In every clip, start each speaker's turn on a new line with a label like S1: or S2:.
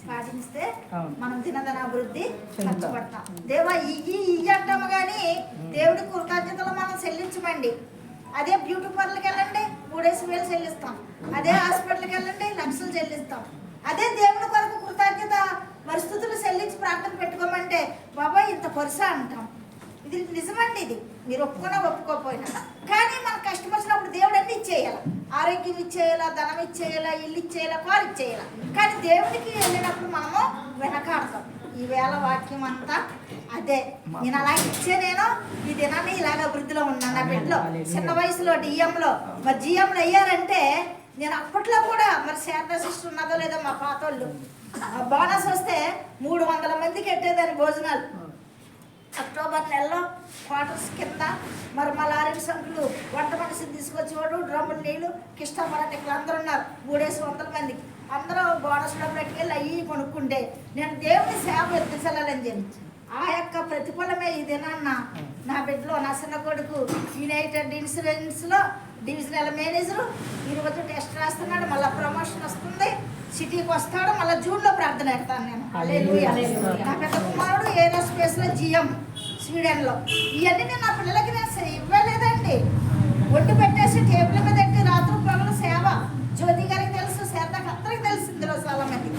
S1: పాటిస్తే మనం దినదనాభివృద్ధి ఖర్చుపడతాం. దేవా ఇయ్యి అంటాము కానీ దేవుడి కృతజ్ఞతలు మనం చెల్లించమండి. అదే బ్యూటీ పార్లర్కి వెళ్ళండి 3,000 చెల్లిస్తాం. అదే హాస్పిటల్కి వెళ్ళండి లక్షలు చెల్లిస్తాం. అదే దేవుడి కొరకు కృతజ్ఞత పరిస్థితులు చెల్లించి ప్రార్థన పెట్టుకోమంటే బాబాయ్ ఇంత కొరసా అంటాం. ఇది నిజమండి. ఇది మీరు ఒప్పుకున్నా ఒప్పుకోకపోయినా కానీ మన కష్టం వచ్చినప్పుడు దేవుడు అన్ని ఇచ్చేయాలి. ఆరోగ్యం ఇచ్చేయాలా, ధనం ఇచ్చేయాలా, ఇల్లు ఇచ్చేయాలా, కారు ఇచ్చేయాలా. కానీ దేవుడికి వెళ్ళినప్పుడు మనము వెనకాడతాం. ఈవేళ వాక్యం అంతా అదే. నేను అలా నేను ఈ దినాన్ని ఇలాగ అభివృద్ధిలో ఉన్నాను. నా బిడ్డలో చిన్న వయసులో డిఎంలో మరి జిఎంలు అయ్యారంటే నేను అప్పట్లో కూడా మరి శారదా సిస్టర్ ఉన్నదో లేదో మా పాతోళ్ళు బోనస్ వస్తే 300 మందికి ఎట్టేదాన్ని భోజనాలు. అక్టోబర్ నెలలో క్వార్టర్స్ కింద మరి మా లారీ సంఖ్యలు వంట మనిషిని తీసుకొచ్చేవాడు, డ్రమ్ములు నీళ్ళు కిష్టపడటలు అందరూ ఉన్నారు. 300 మందికి అందరూ బోనస్ డబ్బులు ఎట్టుకెళ్ళి అయ్యి కొనుక్కుంటే నేను దేవుని సేవ ఎత్తించాలని చెప్పి ఆ యొక్క ప్రతిఫలమే ఈ దినాన్న నా బిడ్డలో నా చిన్న కొడుకు యునైటెడ్ ఇన్సూరెన్స్లో డివిజనల్ మేనేజరు ఈరోజు టెస్ట్ రాస్తున్నాడు. మళ్ళీ ప్రమోషన్ వస్తుంది, సిటీకి వస్తాడు. మళ్ళీ జూన్లో ప్రార్థన పెడతాను నేను. హల్లెలూయా. నా పెద్ద కుమారుడు ఏరోస్పేస్లో జిఎం స్వీడన్లో. ఇవన్నీ నేను నా పిల్లలకి నేను ఇవ్వలేదండి. ఒడ్డు పెట్టేసి టేబుల్ మీద పెట్టి రాత్రి పగలు సేవ. జ్యోతి గారికి తెలుసు, శారదాకి అందరికి తెలుసు. ఇందులో చాలా మంది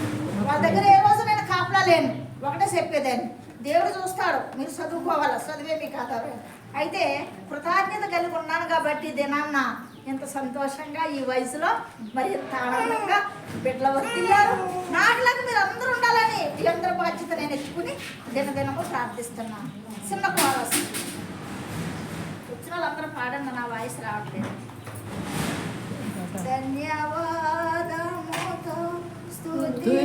S1: వాళ్ళ దగ్గర ఏ రోజు నేను కాపలా లేను. ఒకటే చెప్పేదాన్ని, దేవుడు చూస్తాడు, మీరు చదువుకోవాలి, చదివే మీకు ఆధారం. అయితే కృతజ్ఞత కలిగి ఉన్నాను కాబట్టి దినాన్న ఇంత సంతోషంగా ఈ వయసులో మరి ఇంత ఆనందంగా బిడ్డలు వర్తిల్లారు. నాకులాగా మీరు అందరూ ఉండాలని ఈ అందరి బాధ్యత నేను ఎత్తుకుని దినదినము ప్రార్థిస్తున్నాను. చిన్న కోరస్ వచ్చిన వాళ్ళందరూ పాడండి, నా వాయిస్ రావట్లేదు. ధన్యవాదముతో స్తుతి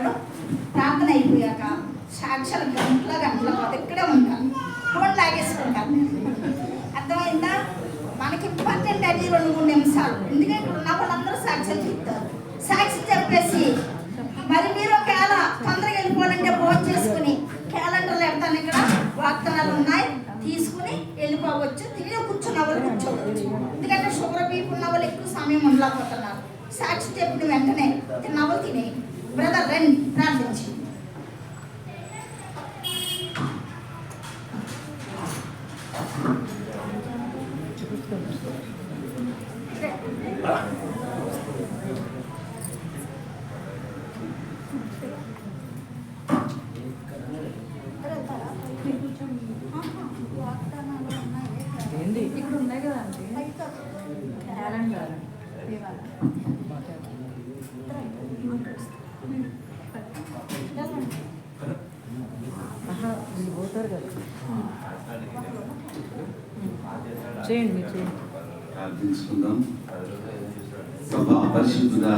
S1: ఉంటాడు. ప్రార్థన అయిపోయాక సాక్షాలు గంటల కాదు ఇక్కడే ఉంటాను. ఫోన్ లాగేసుకుంటాను. అర్థమైందా? మనకి ఇంపార్టెంట్ అది 2-3 నిమిషాలు. ఎందుకంటే ఇక్కడ ఉన్న వాళ్ళందరూ సాక్ష్యాలు చెప్తారు. సాక్షి చెప్పేసి మరి మీరు ఒకవేళ తొందరగా వెళ్ళిపోవాలంటే ఫోన్ చేసుకుని క్యాలెండర్లు పెడతాను, ఇక్కడ వాగ్దానాలు ఉన్నాయి, తీసుకుని వెళ్ళిపోవచ్చు. తిరిగి కూర్చున్న వాళ్ళు కూర్చోవచ్చు. ఎందుకంటే షుగర్ బీపీ ఉన్న వాళ్ళు ఎక్కువ సమయం ఉండలేకపోతున్నారు. సాక్షి చెప్పిన వెంటనే తిన్నవాళ్ళు తినే బ్రదర్ రండి ప్రార్థించి.
S2: ఇక్కడ ఉన్నాయి కదా అంటే క్యాలెండర్ వీళ్ళు పోతారు కదా, చేయండి మీరు చేయండి.
S3: ప్రార్థించుకుందాం. ప్రభా పరిశుద్ధుడా